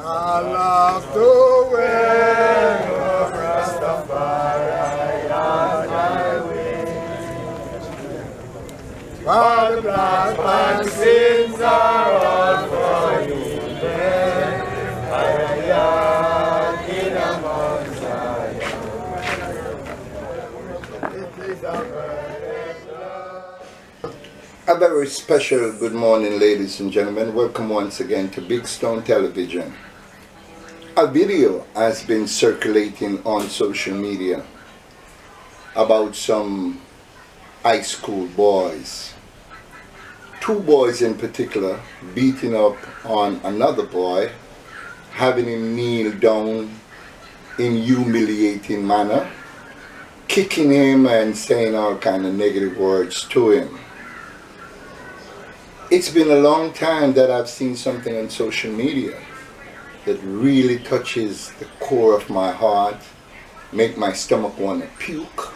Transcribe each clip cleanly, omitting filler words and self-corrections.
I love the way of Rastafari on my way. For the black man's sins are all forgiven. Hallelujah, in a Mount Zion. It is a burden love. A very special good morning, ladies and gentlemen. Welcome once again to Big Stone Television. A video has been circulating on social media about some high school boys. Two boys in particular beating up on another boy, having him kneel down in humiliating manner, kicking him and saying all kind of negative words to him. It's been a long time that I've seen something on social media that really touches the core of my heart, make my stomach want to puke.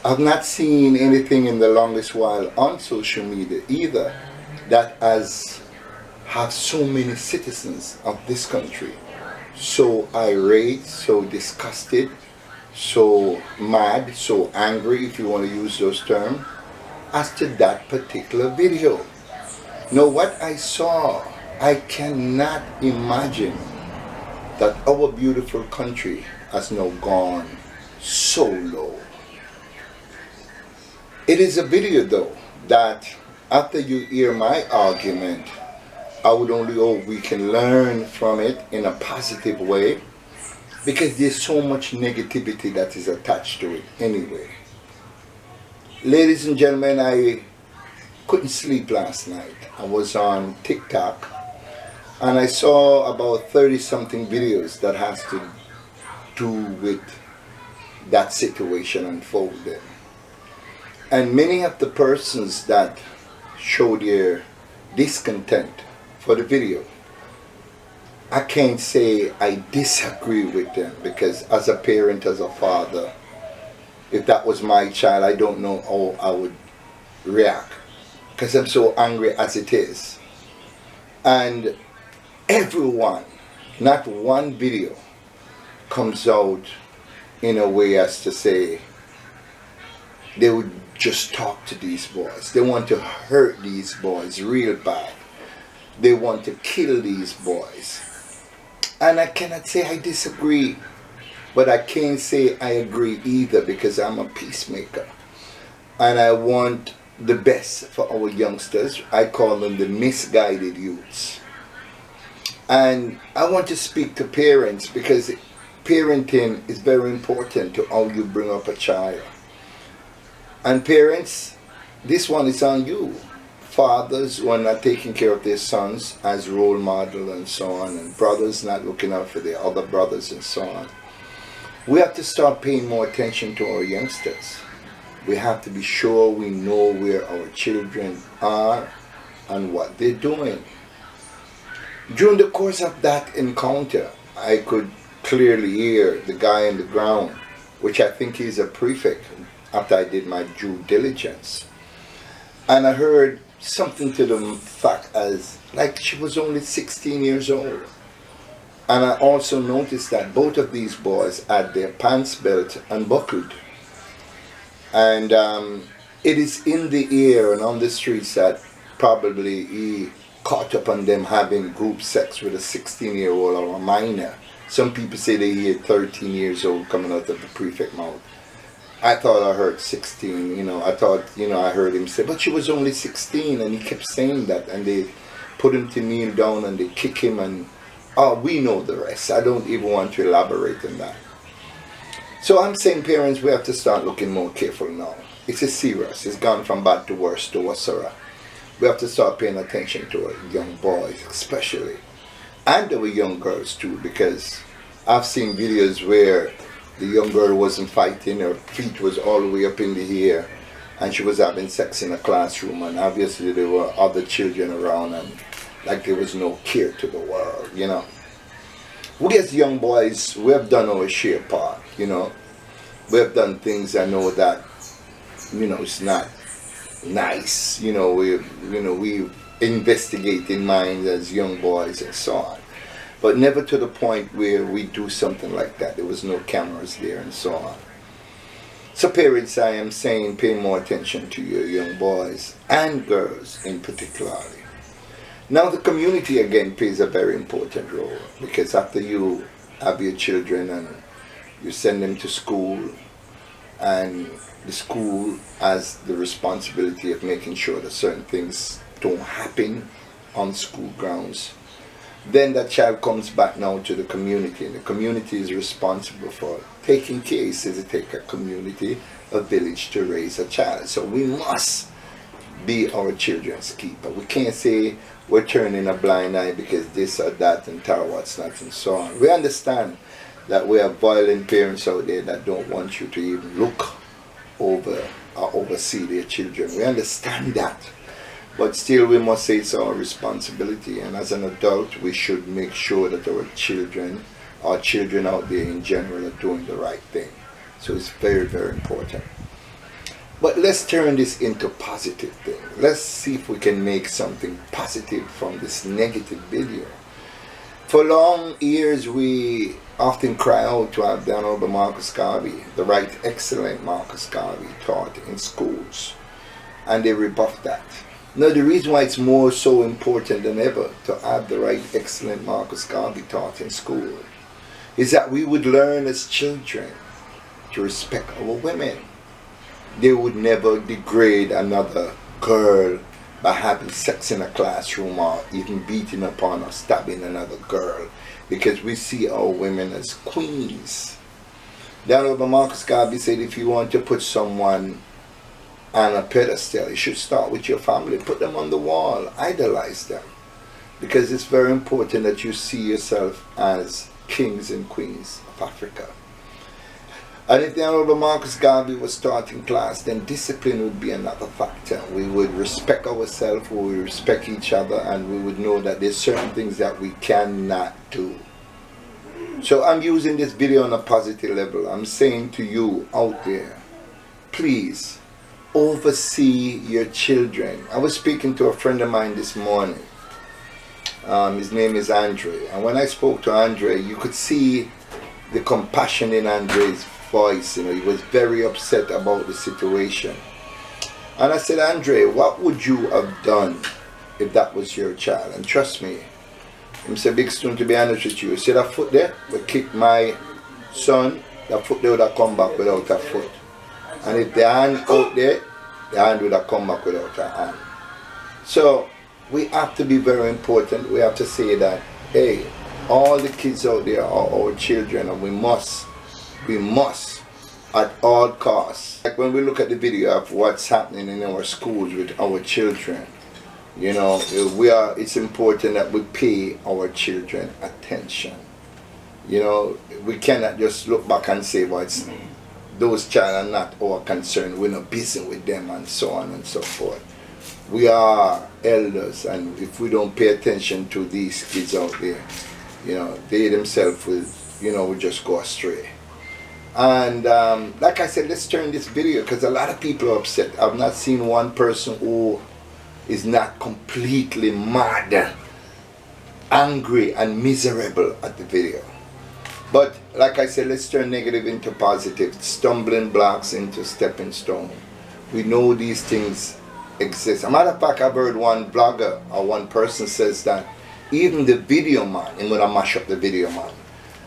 I've not seen anything in the longest while on social media either that have so many citizens of this country so irate, so disgusted, so mad, so angry, if you want to use those terms, as to that particular video. Now, what I saw, I cannot imagine that our beautiful country has now gone so low. It is a video though that after you hear my argument, I would only hope we can learn from it in a positive way, because there's so much negativity that is attached to it anyway. Ladies and gentlemen, I couldn't sleep last night. I was on TikTok and I saw about 30-something videos that has to do with that situation unfolding. And many of the persons that show their discontent for the video, I can't say I disagree with them, because as a parent, as a father, if that was my child, I don't know how I would react, because I'm so angry as it is. And everyone, not one video comes out in a way as to say they would just talk to these boys. They want to hurt these boys real bad. They want to kill these boys. And I cannot say I disagree, but I can't say I agree either, because I'm a peacemaker. And I want the best for our youngsters. I call them the misguided youths. And I want to speak to parents, because parenting is very important to how you bring up a child. And parents, this one is on you. Fathers who are not taking care of their sons as role model and so on, and brothers not looking out for their other brothers and so on. We have to start paying more attention to our youngsters. We have to be sure we know where our children are and what they're doing. During the course of that encounter, I could clearly hear the guy on the ground, which I think is a prefect, after I did my due diligence. And I heard something to the fact as, like, she was only 16 years old. And I also noticed that both of these boys had their pants belt unbuckled. And it is in the air and on the streets that probably he caught up on them having group sex with a 16-year-old or a minor. Some people say they hear 13 years old coming out of the prefect mouth. I thought I heard 16, I heard him say, but she was only 16, and he kept saying that, and they put him to kneel down and they kick him, and we know the rest. I don't even want to elaborate on that. So I'm saying, parents, we have to start looking more careful now. It's serious. It's gone from bad to worse to wasara. We have to start paying attention to our young boys, especially, and our young girls too, because I've seen videos where the young girl wasn't fighting, her feet was all the way up in the air, and she was having sex in a classroom, and obviously there were other children around, and like there was no care to the world, you know. We as young boys, we have done our share part, you know. We have done things I know that, it's not nice, we investigate in minds as young boys and so on. but never to the point where we do something like that. There was no cameras there and so on. So parents, I am saying, pay more attention to your young boys and girls in particular. Now the community again plays a very important role, because after you have your children and you send them to school, and the school has the responsibility of making sure that certain things don't happen on school grounds, then that child comes back now to the community, and the community is responsible for taking care. It says it takes a community, a village to raise a child. So we must be our children's keeper. We can't say we're turning a blind eye because this or that and what's not and so on. We understand that we have violent parents out there that don't want you to even look over or oversee their children. We understand that. But still we must say it's our responsibility, and as an adult we should make sure that our children out there in general are doing the right thing. So it's very, very important. But let's turn this into positive thing. Let's see if we can make something positive from this negative video. For long years we often cry out to have the Honorable Marcus Garvey, the right excellent Marcus Garvey, taught in schools, and they rebuff that. Now the reason why it's more so important than ever to have the right excellent Marcus Garvey taught in school is that we would learn as children to respect our women. They would never degrade another girl by having sex in a classroom or even beating upon or stabbing another girl, because we see our women as queens. The Honorable Marcus Garvey said if you want to put someone on a pedestal, you should start with your family. Put them on the wall, idolize them, because it's very important that you see yourself as kings and queens of Africa. And if the Honorable Marcus Garvey was taught in class, then discipline would be another factor. We would respect ourselves, we would respect each other, and we would know that there's certain things that we cannot do. So I'm using this video on a positive level. I'm saying to you out there, please oversee your children. I was speaking to a friend of mine this morning. His name is Andre, and when I spoke to Andre, you could see the compassion in Andre's voice. You know, he was very upset about the situation. And I said, Andre, what would you have done if that was your child? And trust me, he said, Big Stone, to be honest with you, he said, that foot there would kick my son, that foot there would have come back without a foot. And if the hand out there, the hand would have come back without a hand. So we have to be very important. We have to say that, hey, all the kids out there are our children, and we must at all costs. Like when we look at the video of what's happening in our schools with our children, you know, it's important that we pay our children attention. You know, we cannot just look back and say, well, those children are not our concern, we're not busy with them, and so on and so forth. We are elders, and if we don't pay attention to these kids out there, you know, they themselves will just go astray. And like I said, let's turn this video, because a lot of people are upset. I've not seen one person who is not completely mad, angry and miserable at the video. But like I said, let's turn negative into positive, stumbling blocks into stepping stone. We know these things exist. As a matter of fact, I've heard one blogger or one person says that even the video man, I'm gonna mash up the video man.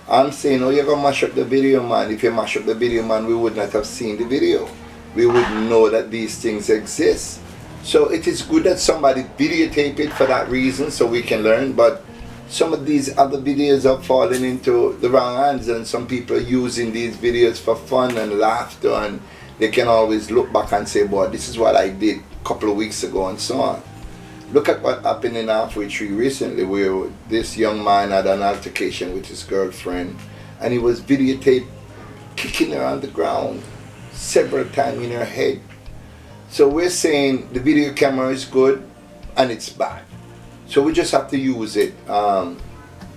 I'm saying, oh, you're gonna mash up the video man. If you mash up the video man, we would not have seen the video. We wouldn't know that these things exist. So it is good that somebody videotape it for that reason, so we can learn. But some of these other videos are falling into the wrong hands, and some people are using these videos for fun and laughter, and they can always look back and say, boy, this is what I did a couple of weeks ago, and so on. Look at what happened in Halfway Tree recently, where this young man had an altercation with his girlfriend, and he was videotaped kicking her on the ground several times in her head. So we're saying the video camera is good and it's bad. So we just have to use it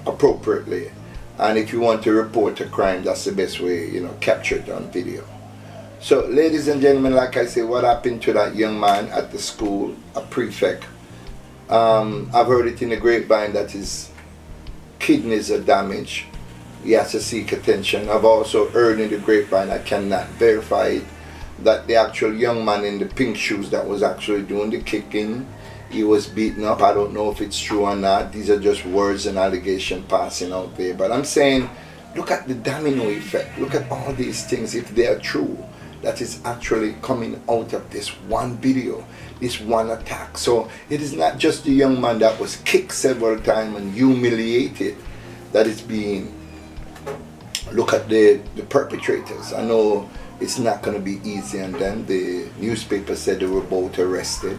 appropriately. And if you want to report a crime, that's the best way, you know, capture it on video. So ladies and gentlemen, like I say, what happened to that young man at the school, a prefect, I've heard it in the grapevine that his kidneys are damaged. He has to seek attention. I've also heard in the grapevine, I cannot verify it, that the actual young man in the pink shoes that was actually doing the kicking, he was beaten up. I don't know if it's true or not. These are just words and allegations passing out there. But I'm saying, look at the domino effect. Look at all these things, if they are true, that is actually coming out of this one video, this one attack. So it is not just the young man that was kicked several times and humiliated that is being. Look at the perpetrators. I know it's not going to be easy on them. The newspaper said they were both arrested,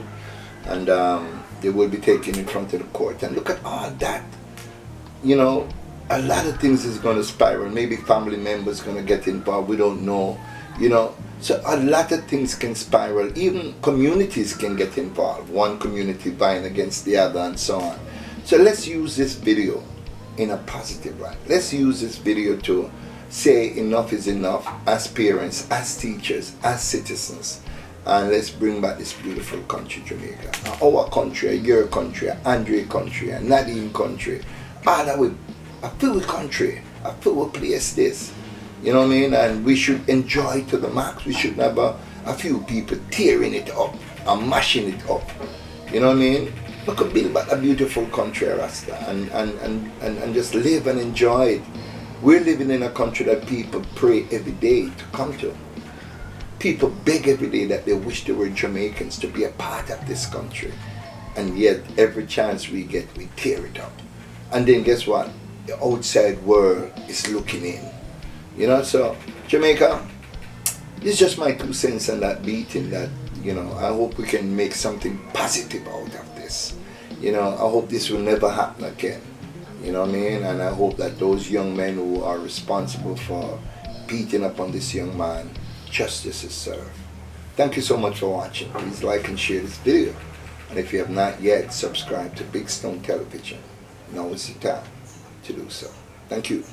and they will be taken in front of the court. And look at all that. You know, a lot of things is going to spiral. Maybe family members going to get involved. We don't know. You know, so a lot of things can spiral. Even communities can get involved. One community vying against the other and so on. So let's use this video in a positive light. Let's use this video to say enough is enough as parents, as teachers, as citizens, and let's bring back this beautiful country, Jamaica. Our country, your country, Andre country, Nadine country, all that we, a full country, a full place this. You know what I mean? And we should enjoy to the max. We shouldn't have a few people tearing it up and mashing it up. You know what I mean? We could build back a beautiful country, Rasta, and just live and enjoy it. We're living in a country that people pray every day to come to. People beg every day that they wish they were Jamaicans to be a part of this country. And yet, every chance we get, we tear it up. And then guess what? The outside world is looking in. You know, so Jamaica, this is just my 2 cents on that beating that, you know, I hope we can make something positive out of this. You know, I hope this will never happen again. You know what I mean? And I hope that those young men who are responsible for beating up on this young man, justice is served. Thank you so much for watching. Please like and share this video. And if you have not yet subscribed to Big Stone Television, now is the time to do so. Thank you.